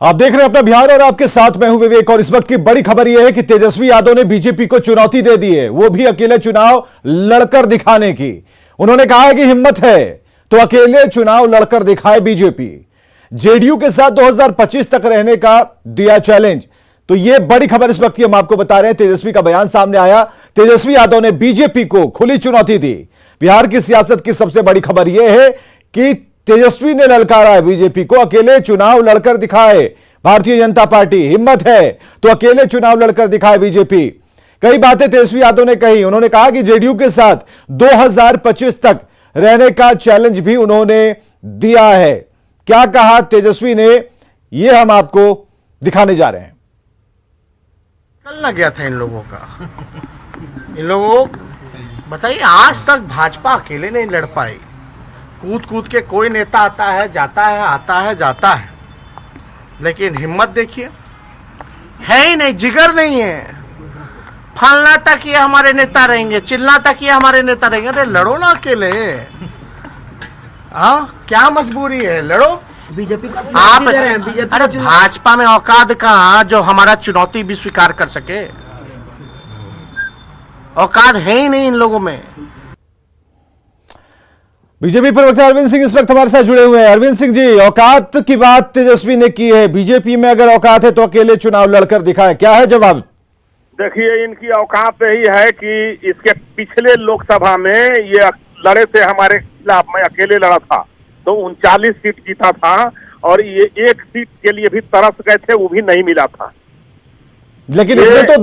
आप देख रहे हैं अपना बिहार और आपके साथ मैं हूं विवेक। और इस वक्त की बड़ी खबर यह है कि तेजस्वी यादव ने बीजेपी को चुनौती दे दी है, वो भी अकेले चुनाव लड़कर दिखाने की। उन्होंने कहा है कि हिम्मत है तो अकेले चुनाव लड़कर दिखाए बीजेपी। जेडीयू के साथ 2025 तक रहने का दिया चैलेंज। तो यह बड़ी खबर इस वक्त की हम आपको बता रहे हैं। तेजस्वी का बयान सामने आया। तेजस्वी यादव ने बीजेपी को खुली चुनौती दी। बिहार की सियासत की सबसे बड़ी खबर यह है कि तेजस्वी ने ललकारा है बीजेपी को, अकेले चुनाव लड़कर दिखाए भारतीय जनता पार्टी। हिम्मत है तो अकेले चुनाव लड़कर दिखाए बीजेपी। कई बातें तेजस्वी यादव ने कही। उन्होंने कहा कि जेडीयू के साथ 2025 तक रहने का चैलेंज भी उन्होंने दिया है। क्या कहा तेजस्वी ने, यह हम आपको दिखाने जा रहे हैं। निकलना गया था इन लोगों का। इन लोगों बताइए, आज तक भाजपा अकेले नहीं लड़ पाई। कूद कूद के कोई नेता आता है जाता है, आता है जाता है, लेकिन हिम्मत देखिए, है ही नहीं, जिगर नहीं है। फलना तक ये हमारे नेता रहेंगे, चिल्ला तक ये हमारे नेता रहेंगे। अरे लड़ो ना अकेले, हाँ क्या मजबूरी है, लड़ो। बीजेपी का आप अरे भाजपा में औकात कहाँ जो हमारा चुनौती भी स्वीकार कर सके। औकात है ही नहीं इन लोगों में। बीजेपी प्रवक्ता अरविंद सिंह इस वक्त हमारे साथ जुड़े हुए हैं। अरविंद सिंह जी, औकात की बात तेजस्वी ने की है। बीजेपी में अगर औकात है तो अकेले चुनाव लड़कर दिखाए, क्या है जवाब? देखिए, इनकी औकात यही है कि इसके पिछले लोकसभा में ये लड़े थे हमारे खिलाफ, मैं अकेले लड़ा था तो 39 सीट जीता था, और ये एक सीट के लिए भी तरस गए थे, वो भी नहीं मिला था। लेकिन इसमें तो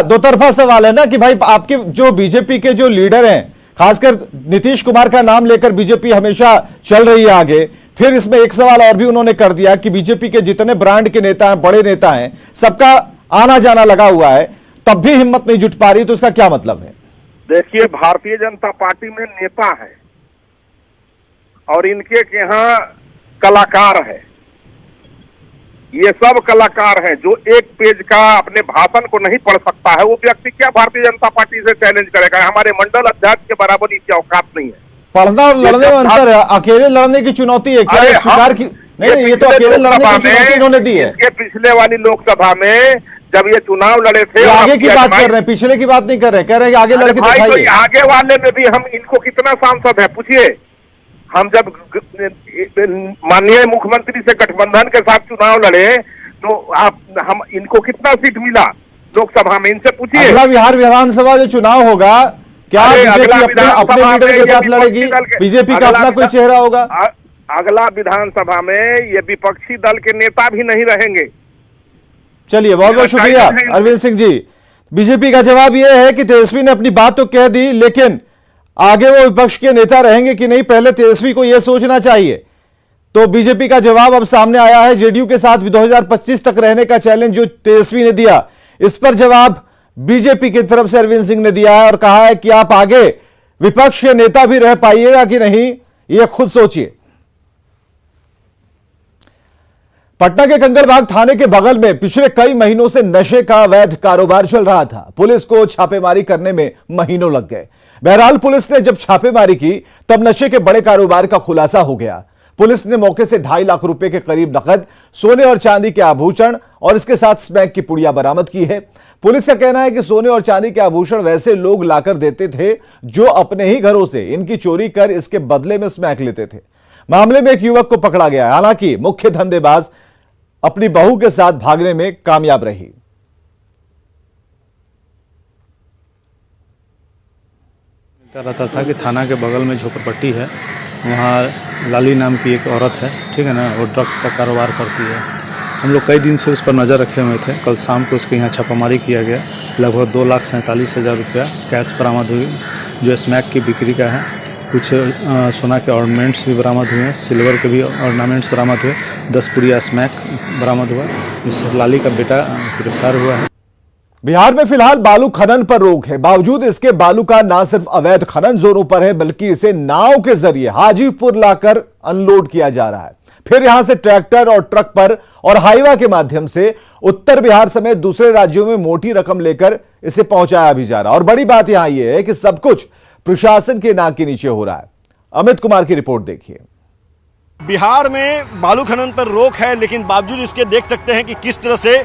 दो तरफा सवाल है ना कि भाई आपके जो बीजेपी के जो लीडर हैं, खासकर नीतीश कुमार का नाम लेकर बीजेपी हमेशा चल रही है आगे। फिर इसमें एक सवाल और भी उन्होंने कर दिया कि बीजेपी के जितने ब्रांड के नेता हैं, बड़े नेता हैं, सबका आना जाना लगा हुआ है, तब भी हिम्मत नहीं जुट पा रही। तो इसका क्या मतलब है? देखिए, भारतीय जनता पार्टी में नेता है और इनके यहाँ कलाकार है। ये सब कलाकार हैं। जो एक पेज का अपने भाषण को नहीं पढ़ सकता है, वो व्यक्ति क्या भारतीय जनता पार्टी से चैलेंज करेगा? हमारे मंडल अध्यक्ष के बराबर इसकी औकात नहीं है। पढ़ना और लड़ने में अंतर है। अकेले लड़ने की चुनौती है क्या? स्वीकार की नहीं, ये तो अकेले लड़ने की चुनौती इन्होंने दी है। ये पिछले वाली लोकसभा में जब ये चुनाव लड़े थे, आगे की बात कर रहे हैं, पिछले की बात नहीं कर रहे। कह रहे हैं कि आगे लड़के दिखाइए। तो आगे वाले में भी हम इनको कितना सांसद है पूछिए। हम जब माननीय मुख्यमंत्री से गठबंधन के साथ चुनाव लड़े तो हम इनको कितना सीट मिला लोकसभा में, इनसे पूछिए। अगला बिहार विधानसभा जो चुनाव होगा, क्या बीजेपी अपने लीडर के साथ लड़ेगी? बीजेपी का अपना कोई चेहरा होगा? अगला विधानसभा में ये विपक्षी दल के नेता भी नहीं रहेंगे। चलिए, बहुत बहुत शुक्रिया अरविंद सिंह जी। बीजेपी का जवाब यह है कि तेजस्वी ने अपनी बात तो कह दी, लेकिन आगे वो विपक्ष के नेता रहेंगे कि नहीं, पहले तेजस्वी को यह सोचना चाहिए। तो बीजेपी का जवाब अब सामने आया है। जेडीयू के साथ 2025 तक रहने का चैलेंज जो तेजस्वी ने दिया, इस पर जवाब बीजेपी की तरफ से अरविंद सिंह ने दिया है और कहा है कि आप आगे विपक्ष के नेता भी रह पाइएगा कि नहीं, यह खुद सोचिए। पटना के कंकड़बाग थाने के बगल में पिछले कई महीनों से नशे का अवैध कारोबार चल रहा था। पुलिस को छापेमारी करने में महीनों लग गए। बहरहाल पुलिस ने जब छापेमारी की तब नशे के बड़े कारोबार का खुलासा हो गया। पुलिस ने मौके से 2.5 लाख रुपए के करीब नकद, सोने और चांदी के आभूषण और इसके साथ स्मैक की पुड़िया बरामद की है। पुलिस का कहना है कि सोने और चांदी के आभूषण वैसे लोग लाकर देते थे जो अपने ही घरों से इनकी चोरी कर इसके बदले में स्मैक लेते थे। मामले में एक युवक को पकड़ा गया। हालांकि मुख्य धंधेबाज अपनी बहू के साथ भागने में कामयाब रही। रहता था कि थाना के बगल में झोपड़पट्टी है, वहाँ लाली नाम की एक औरत है, ठीक है ना, वो ड्रग्स का कारोबार करती है। हम लोग कई दिन से उस पर नज़र रखे हुए थे। कल शाम को उसके यहाँ छापामारी किया गया। लगभग 2,47,000 रुपया कैश बरामद हुई, जो स्मैक की बिक्री का है। कुछ सोना के ऑर्नामेंट्स भी बरामद हुए, सिल्वर के भी ऑर्नामेंट्स बरामद हुए, 10 पुड़िया स्मैक बरामद हुआ। इस लाली का बेटा गिरफ्तार हुआ है। बिहार में फिलहाल बालू खनन पर रोक है। बावजूद इसके बालू का न सिर्फ अवैध खनन जोरों पर है, बल्कि इसे नाव के जरिए हाजीपुर लाकर अनलोड किया जा रहा है। फिर यहां से ट्रैक्टर और ट्रक पर और हाईवा के माध्यम से उत्तर बिहार समेत दूसरे राज्यों में मोटी रकम लेकर इसे पहुंचाया भी जा रहा है। और बड़ी बात यहां यह है कि सब कुछ प्रशासन के नाक के नीचे हो रहा है। अमित कुमार की रिपोर्ट देखिए। बिहार में बालू खनन पर रोक है, लेकिन बावजूद इसके देख सकते हैं कि किस तरह से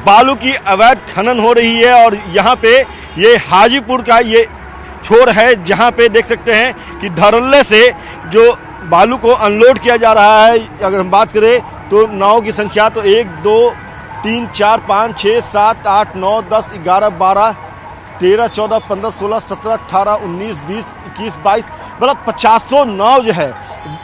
बालू की अवैध खनन हो रही है। और यहाँ पे ये हाजीपुर का ये छोर है, जहाँ पे देख सकते हैं कि धरल्ले से जो बालू को अनलोड किया जा रहा है। अगर हम बात करें तो नाव की संख्या तो 1 2 3 4 5 6 7 8 9 10 11 12 13 14 15 16 17 18 19 20 21 22 मतलब 50 नाव जो है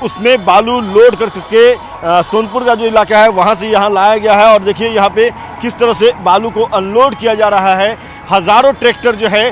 उसमें बालू लोड करके सोनपुर का जो इलाका है वहाँ से यहाँ लाया गया है। और देखिए यहाँ पे किस तरह से बालू को अनलोड किया जा रहा है। हज़ारों ट्रैक्टर जो है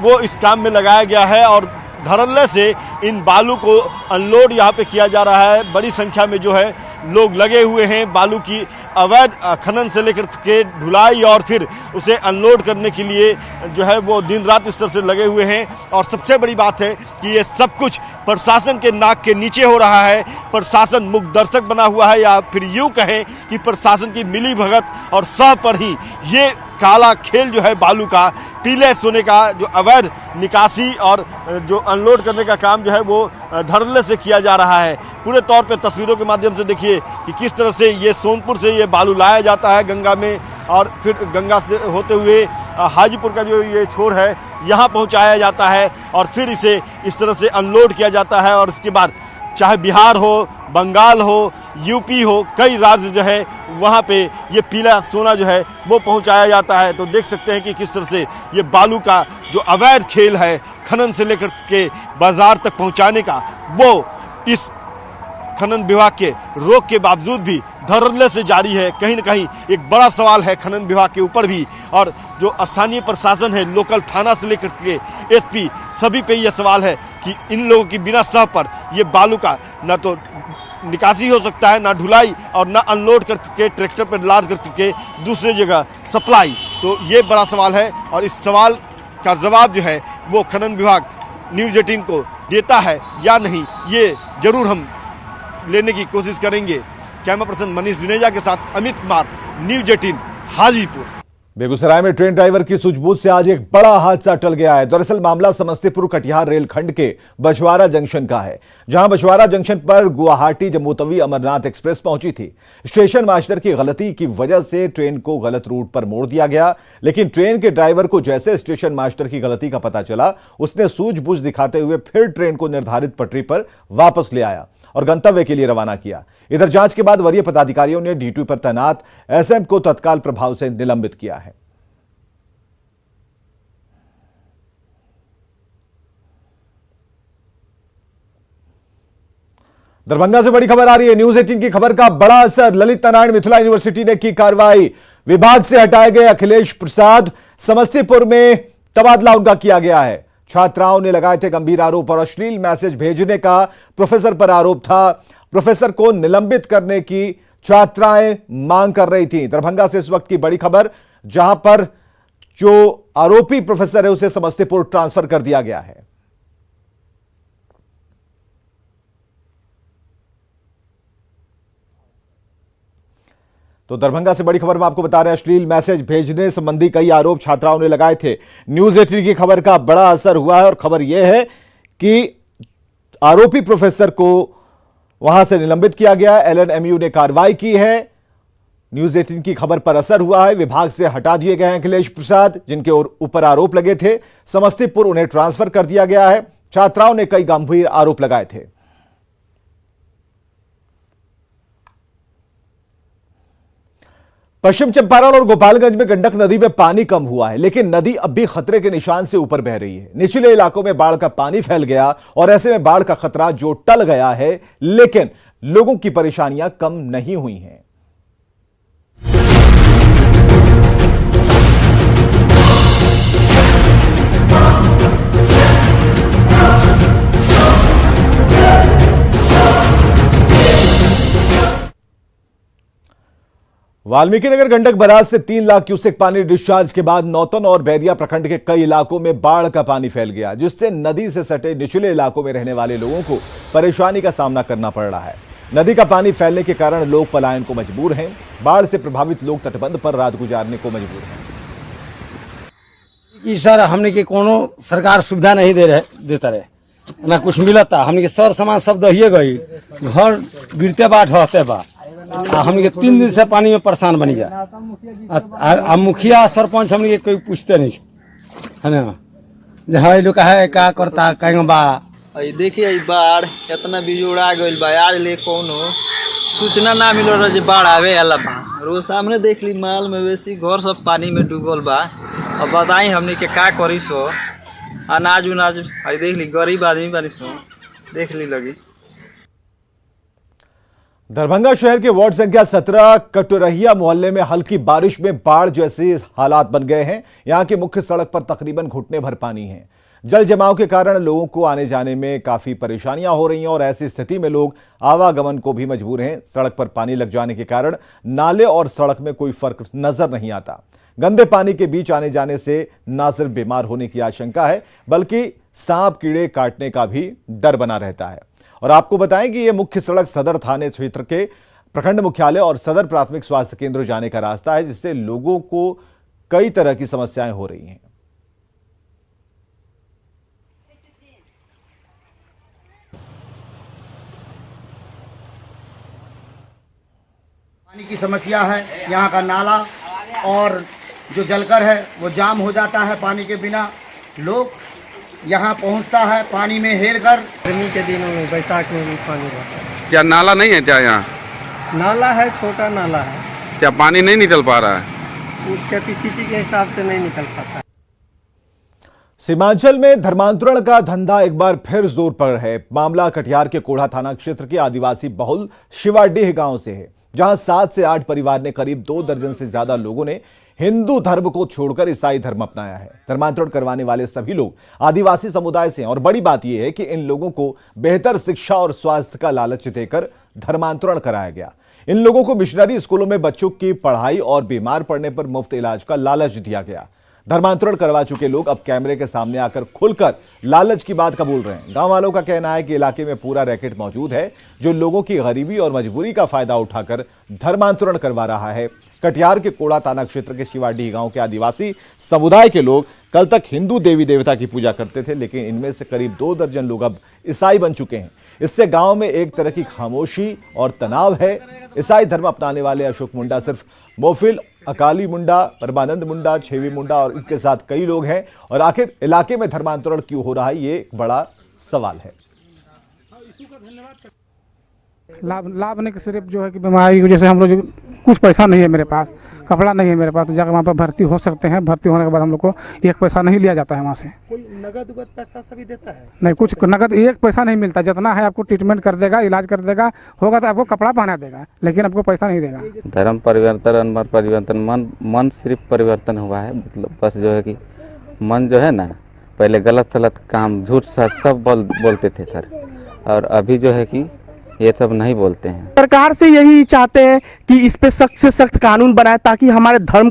वो इस काम में लगाया गया है और धरल्ले से इन बालू को अनलोड यहाँ पे किया जा रहा है। बड़ी संख्या में जो है लोग लगे हुए हैं बालू की अवैध खनन से लेकर के ढुलाई और फिर उसे अनलोड करने के लिए जो है वो दिन रात इस तरह से लगे हुए हैं। और सबसे बड़ी बात है कि ये सब कुछ प्रशासन के नाक के नीचे हो रहा है। प्रशासन मुख दर्शक बना हुआ है, या फिर यूँ कहें कि प्रशासन की मिली भगत और सह पर ही ये काला खेल जो है बालू का, पीले सोने का जो अवैध निकासी और जो अनलोड करने का काम जो है वो धरल्ले से किया जा रहा है। पूरे तौर पे तस्वीरों के माध्यम से देखिए कि किस तरह से ये सोनपुर से ये बालू लाया जाता है गंगा में और फिर गंगा से होते हुए हाजीपुर का जो ये छोर है यहाँ पहुँचाया जाता है और फिर इसे इस तरह से अनलोड किया जाता है। और इसके बाद चाहे बिहार हो, बंगाल हो, यूपी हो, कई राज्य जो है वहाँ पे ये पीला सोना जो है वो पहुँचाया जाता है। तो देख सकते हैं कि किस तरह से ये बालू का जो अवैध खेल है खनन से लेकर के बाजार तक पहुँचाने का, वो इस खनन विभाग के रोक के बावजूद भी धरल्ले से जारी है। कहीं न कहीं एक बड़ा सवाल है खनन विभाग के ऊपर भी, और जो स्थानीय प्रशासन है, लोकल थाना से लेकर के एसपी, सभी पे यह सवाल है कि इन लोगों की बिना सह पर ये बालू का न तो निकासी हो सकता है, ना ढुलाई और ना अनलोड करके ट्रैक्टर पर लाद करके दूसरी जगह सप्लाई। तो ये बड़ा सवाल है और इस सवाल का जवाब जो है वो खनन विभाग न्यूज़ 18 को देता है या नहीं, ये जरूर हम लेने की कोशिश करेंगे। कैमरा पर्सन मनीष जुनेजा के साथ अमित कुमार, न्यूज़ 18 हाजीपुर। बेगूसराय में ट्रेन ड्राइवर की सूझबूझ से आज एक बड़ा हादसा टल गया है। दरअसल मामला समस्तीपुर कटिहार रेलखंड के बछवाड़ा जंक्शन का है, जहां बछवाड़ा जंक्शन पर गुवाहाटी जम्मूतवी अमरनाथ एक्सप्रेस पहुंची थी। स्टेशन मास्टर की गलती की वजह से ट्रेन को गलत रूट पर मोड़ दिया गया, लेकिन ट्रेन के ड्राइवर को जैसे स्टेशन मास्टर की गलती का पता चला, उसने सूझबूझ दिखाते हुए फिर ट्रेन को निर्धारित पटरी पर वापस ले आया और गंतव्य के लिए रवाना किया। इधर जांच के बाद वरीय पदाधिकारियों ने ड्यूटी पर तैनात एसएम को तत्काल प्रभाव से निलंबित किया है। दरभंगा से बड़ी खबर आ रही है। न्यूज़ 18 की खबर का बड़ा असर। ललित नारायण मिथिला यूनिवर्सिटी ने की कार्रवाई। विभाग से हटाए गए अखिलेश प्रसाद, समस्तीपुर में तबादला उनका किया गया है। छात्राओं ने लगाए थे गंभीर आरोप और अश्लील मैसेज भेजने का प्रोफेसर पर आरोप था। प्रोफेसर को निलंबित करने की छात्राएं मांग कर रही थी। दरभंगा से इस वक्त की बड़ी खबर, जहां पर जो आरोपी प्रोफेसर है उसे समस्तीपुर ट्रांसफर कर दिया गया है। तो दरभंगा से बड़ी खबर में आपको बता रहे हैं, अश्लील मैसेज भेजने संबंधी कई आरोप छात्राओं ने लगाए थे। न्यूज़ 18 की खबर का बड़ा असर हुआ है और खबर यह है कि आरोपी प्रोफेसर को वहां से निलंबित किया गया। एलएनएमयू ने कार्रवाई की है। न्यूज़ 18 की खबर पर असर हुआ है। विभाग से हटा दिए गए हैं अखिलेश प्रसाद, जिनके ऊपर आरोप लगे थे। समस्तीपुर उन्हें ट्रांसफर कर दिया गया है। छात्राओं ने कई गंभीर आरोप लगाए थे। पश्चिम चंपारण और गोपालगंज में गंडक नदी में पानी कम हुआ है, लेकिन नदी अब भी खतरे के निशान से ऊपर बह रही है। निचले इलाकों में बाढ़ का पानी फैल गया और ऐसे में बाढ़ का खतरा जो टल गया है, लेकिन लोगों की परेशानियां कम नहीं हुई हैं। वाल्मीकि नगर गंडक बराज से 3 लाख क्यूसेक पानी डिस्चार्ज के बाद नौतन और बैरिया प्रखंड के कई इलाकों में बाढ़ का पानी फैल गया, जिससे नदी से सटे निचले इलाकों में रहने वाले लोगों को परेशानी का सामना करना पड़ रहा है। नदी का पानी फैलने के कारण लोग पलायन को मजबूर हैं। बाढ़ से प्रभावित लोग तटबंध पर रात गुजारने को मजबूर हैं। कि सर हमने के कोनो सरकार सुविधा नहीं देता रहे, ना कुछ मिलता। हमने के सर सामान सब दहिए गई, घर गिरते बाट होते बा। हमने के 3 दिन से पानी में परेशान बनी जा। आ मुखिया सरपंच हमने के कोई पूछते नहीं है ना, जहाँ लोग है क्या करता कहेंगे बा। देखिए बाढ़ इतना बिजोड़ा गइल बा, आज ले कोनो सूचना ना मिलो रहे बाढ़ आवे वाला बा। रोज सामने देख ली माल मवेशी घर सब पानी में डूबल बा। अब बताई हमने के का करी सो, अनाज उनाज देख ली गरीब आदमी बानी सो, देख ली लगी। दरभंगा शहर के वार्ड संख्या 17 कटोरहिया मोहल्ले में हल्की बारिश में बाढ़ जैसे हालात बन गए हैं। यहां की मुख्य सड़क पर तकरीबन घुटने भर पानी है। जल जमाव के कारण लोगों को आने जाने में काफी परेशानियां हो रही हैं और ऐसी स्थिति में लोग आवागमन को भी मजबूर हैं। सड़क पर पानी लग जाने के कारण नाले और सड़क में कोई फर्क नजर नहीं आता। गंदे पानी के बीच आने जाने से न सिर्फ बीमार होने की आशंका है, बल्कि सांप कीड़े काटने का भी डर बना रहता है। और आपको बताएं कि यह मुख्य सड़क सदर थाने क्षेत्र के प्रखंड मुख्यालय और सदर प्राथमिक स्वास्थ्य केंद्र जाने का रास्ता है, जिससे लोगों को कई तरह की समस्याएं हो रही हैं। पानी की समस्या है, यहाँ का नाला और जो जलकर है वो जाम हो जाता है। पानी के बिना लोग यहाँ पहुँचता है पानी में हेल कर। गर्मी के दिनों में बैसाख में भी पानी रहता है। क्या नाला नहीं है क्या यहाँ? नाला है, छोटा नाला है। क्या पानी नहीं निकल पा रहा है? उस कैपेसिटी के हिसाब से नहीं निकल पाता। सीमांचल में धर्मांतरण का धंधा एक बार फिर जोर पर है। मामला कटिहार के कोढ़ा थाना क्षेत्र के आदिवासी बहुल शिवाडीह गांव से है, जहां 7 से 8 परिवार ने करीब 2 दर्जन से ज्यादा लोगों ने हिंदू धर्म को छोड़कर ईसाई धर्म अपनाया है। धर्मांतरण करवाने वाले सभी लोग आदिवासी समुदाय से हैं और बड़ी बात यह है कि इन लोगों को बेहतर शिक्षा और स्वास्थ्य का लालच देकर धर्मांतरण कराया गया। इन लोगों को मिशनरी स्कूलों में बच्चों की पढ़ाई और बीमार पड़ने पर मुफ्त इलाज का लालच दिया गया। धर्मांतरण करवा चुके लोग अब कैमरे के सामने आकर खुलकर लालच की बात कबूल रहे हैं। गांव वालों का कहना है कि इलाके में पूरा रैकेट मौजूद है, जो लोगों की गरीबी और मजबूरी का फायदा उठाकर धर्मांतरण करवा रहा है। कटिहार के कोड़ा थाना क्षेत्र के शिवाडीह गांव के आदिवासी समुदाय के लोग कल तक हिंदू देवी देवता की पूजा करते थे, लेकिन इनमें से करीब 2 दर्जन लोग अब ईसाई बन चुके हैं। इससे गांव में एक तरह की खामोशी और तनाव है। ईसाई धर्म अपनाने वाले अशोक मुंडा सिर्फ मोफिल, अकाली मुंडा, परमानंद मुंडा, छेवी मुंडा और इनके साथ कई लोग हैं। और आखिर इलाके में धर्मांतरण क्यों हो रहा है, ये एक बड़ा सवाल है। लाभ नहीं, सिर्फ जो है कि बीमारी की वजह से हम लोग कुछ पैसा नहीं है मेरे पास, कपड़ा नहीं है मेरे पास, तो जाकर वहाँ पर भर्ती हो सकते हैं। भर्ती होने के बाद हम लोग को 1 पैसा नहीं लिया जाता है वहाँ से। कोई नगद पैसा सभी देता है? नहीं, कुछ नगद 1 पैसा नहीं मिलता। जितना है आपको ट्रीटमेंट कर देगा, इलाज कर देगा, होगा तो आपको कपड़ा पहना देगा, लेकिन आपको पैसा नहीं देगा। धर्म परिवर्तन, अनवर परिवर्तन, मन सिर्फ परिवर्तन हुआ है। मतलब बस जो है कि मन जो है ना, पहले गलत काम, झूठ सच सब बोलते थे सर, और अभी जो है कि ये सब नहीं बोलते हैं। सरकार से यही चाहते हैं कि इस पे सख्त से सख्त कानून बनाए, ताकि हमारे धर्म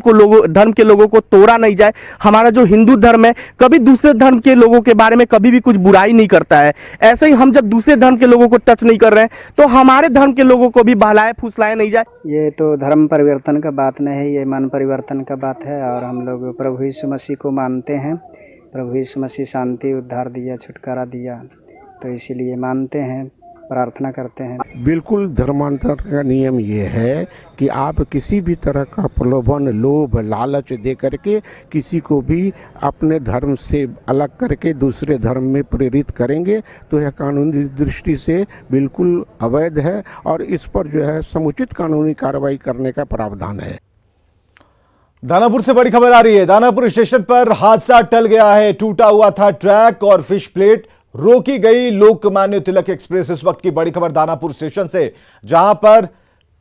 के लोगों को तोड़ा नहीं जाए। हमारा जो हिंदू धर्म है कभी दूसरे धर्म के लोगों के बारे में कभी भी कुछ बुराई नहीं करता है। ऐसे ही हम जब दूसरे धर्म के लोगों को टच नहीं कर रहे हैं, तो हमारे धर्म के लोगों को भी बहलाए फुसलाए नहीं जाए। ये तो धर्म परिवर्तन का बात नहीं है, ये मन परिवर्तन का बात है। और हम लोग प्रभु यीशु मसीह को मानते हैं। प्रभु यीशु मसीह शांति, उद्धार दिया, छुटकारा दिया, तो इसीलिए मानते हैं, प्रार्थना करते हैं। बिल्कुल धर्मांतर का नियम ये है कि आप किसी भी तरह का प्रलोभन, लोभ, लालच दे करके किसी को भी अपने धर्म से अलग करके दूसरे धर्म में प्रेरित करेंगे तो यह कानूनी दृष्टि से बिल्कुल अवैध है और इस पर जो है समुचित कानूनी कार्रवाई करने का प्रावधान है। दानापुर से बड़ी खबर आ रही है। दानापुर स्टेशन पर हादसा टल गया है। टूटा हुआ था ट्रैक और फिश प्लेट, रोकी गई लोकमान्य तिलक एक्सप्रेस। इस वक्त की बड़ी खबर दानापुर स्टेशन से, जहां पर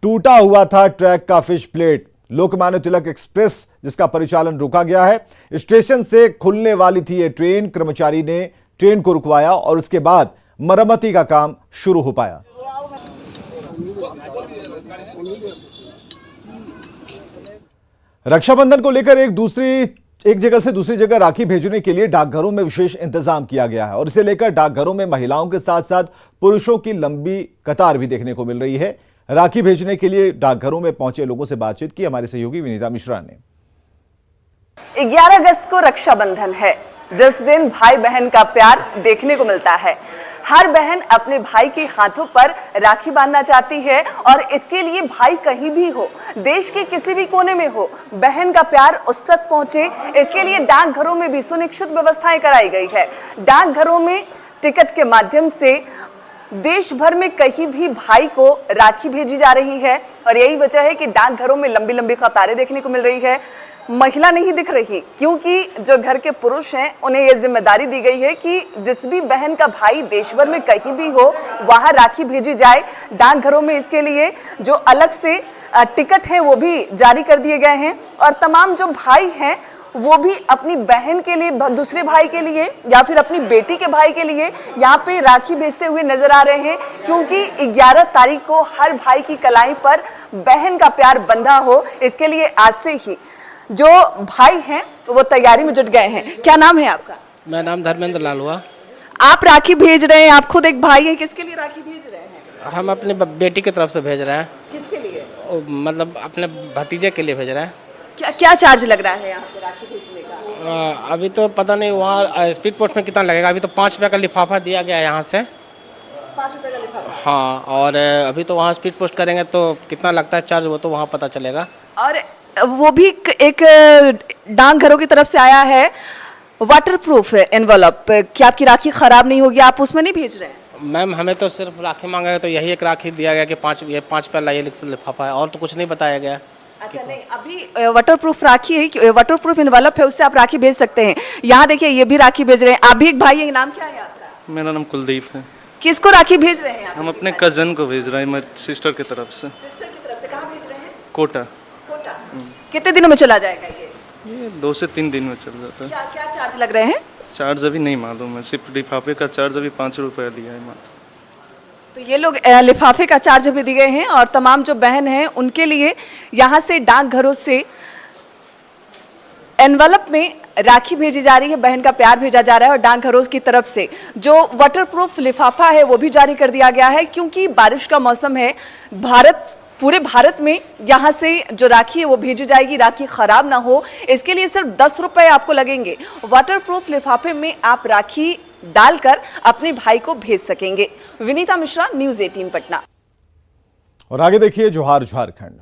टूटा हुआ था ट्रैक का fish plate. Lokmanya Tilak express जिसका परिचालन रुका गया है। स्टेशन से खुलने वाली थी ये ट्रेन। कर्मचारी ने ट्रेन को रुकवाया और उसके बाद मरम्मती का काम शुरू हो पाया। रक्षाबंधन को लेकर एक जगह से दूसरी जगह राखी भेजने के लिए डाकघरों में विशेष इंतजाम किया गया है और इसे लेकर डाकघरों में महिलाओं के साथ साथ पुरुषों की लंबी कतार भी देखने को मिल रही है। राखी भेजने के लिए डाकघरों में पहुंचे लोगों से बातचीत की हमारे सहयोगी विनीता मिश्रा ने। 11 अगस्त को रक्षाबंधन है। जिस दिन भाई बहन का प्यार देखने को मिलता है। हर बहन अपने भाई के हाथों पर राखी बांधना चाहती है और इसके लिए भाई कहीं भी हो, देश के किसी भी कोने में हो, बहन का प्यार उस तक पहुंचे, इसके लिए डाकघरों में भी सुनिश्चित व्यवस्थाएं कराई गई है। डाकघरों में टिकट के माध्यम से देश भर में कहीं भी भाई को राखी भेजी जा रही है और यही वजह है कि डाकघरों में लंबी लंबी कतारें देखने को मिल रही है। महिला नहीं दिख रही क्योंकि जो घर के पुरुष हैं उन्हें यह जिम्मेदारी दी गई है कि जिस भी बहन का भाई देश भर में कहीं भी हो वहां राखी भेजी जाए। डाकघरों में इसके लिए जो अलग से टिकट है वो भी जारी कर दिए गए हैं और तमाम जो भाई हैं वो भी अपनी बहन के लिए, दूसरे भाई के लिए या फिर अपनी बेटी के भाई के लिए यहाँ पे राखी भेजते हुए नजर आ रहे हैं क्योंकि 11 तारीख को हर भाई की कलाई पर बहन का प्यार बंधा हो, इसके लिए आज से ही जो भाई हैं वो तैयारी में जुट गए हैं। क्या नाम है आपका? मेरा नाम धर्मेंद्र लाल हुआ। आप राखी भेज रहे हैं, आप खुद एक भाई हैं, किसके लिए राखी भेज रहे हैं? हम अपने बेटी की तरफ से भेज रहे हैं। किसके लिए? मतलब अपने भतीजे के लिए भेज रहे हैं। क्या क्या चार्ज लग रहा है यहाँ पे राखी भेजने का? अभी तो पता नहीं वहाँ स्पीड पोस्ट में कितना लगेगा। अभी तो 5 रुपये का लिफाफा दिया गया है यहाँ से। 5 रुपये का लिफाफा? हाँ, और अभी तो वहाँ स्पीड पोस्ट करेंगे तो कितना लगता है चार्ज, वो तो वहाँ पता चलेगा। और वो भी एक डाकघरों की तरफ से आया है वाटरप्रूफ एनवलप, क्या आपकी राखी खराब नहीं होगी, आप उसमें नहीं भेज रहे हैं? मैम हमें तो सिर्फ राखी मांगा है तो यही एक राखी दिया गया कि 5 रुपये लाइए लिफाफा है और तो कुछ नहीं बताया गया। अच्छा नहीं, अभी वाटरप्रूफ राखी है, वाटरप्रूफ एनवलप है, उससे आप राखी भेज सकते हैं। यहाँ देखिए ये भी राखी भेज रहे हैं। आप भी एक भाई है, नाम क्या है आपका? मेरा नाम कुलदीप है। किसको राखी भेज रहे हैं? हम अपने कजन को भेज रहे हैं, मैं सिस्टर की तरफ से। सिस्टर की तरफ से कहाँ भेज रहे हैं? कोटा। कोटा। कितने दिनों में चला जाएगा ये 2 से 3 दिन में चल जाता है। क्या क्या चार्ज लग रहे हैं? चार्ज अभी नहीं मालूम है, सिर्फ लिफाफे का चार्ज अभी 5 रुपये लिया है मात्र। तो ये लोग लिफाफे का चार्ज भी दिए हैं और तमाम जो बहन हैं उनके लिए यहाँ से डाकघरों से एनवलप में राखी भेजी जा रही है, बहन का प्यार भेजा जा रहा है और डाकघरों की तरफ से जो वाटरप्रूफ लिफाफा है वो भी जारी कर दिया गया है क्योंकि बारिश का मौसम है। पूरे भारत में यहाँ से जो राखी है वो भेजी जाएगी, राखी खराब ना हो, इसके लिए सिर्फ 10 रुपए आपको लगेंगे। वाटरप्रूफ लिफाफे में आप राखी डालकर अपने भाई को भेज सकेंगे। विनीता मिश्रा, न्यूज़ 18 पटना। और आगे देखिए जोहार झारखंड।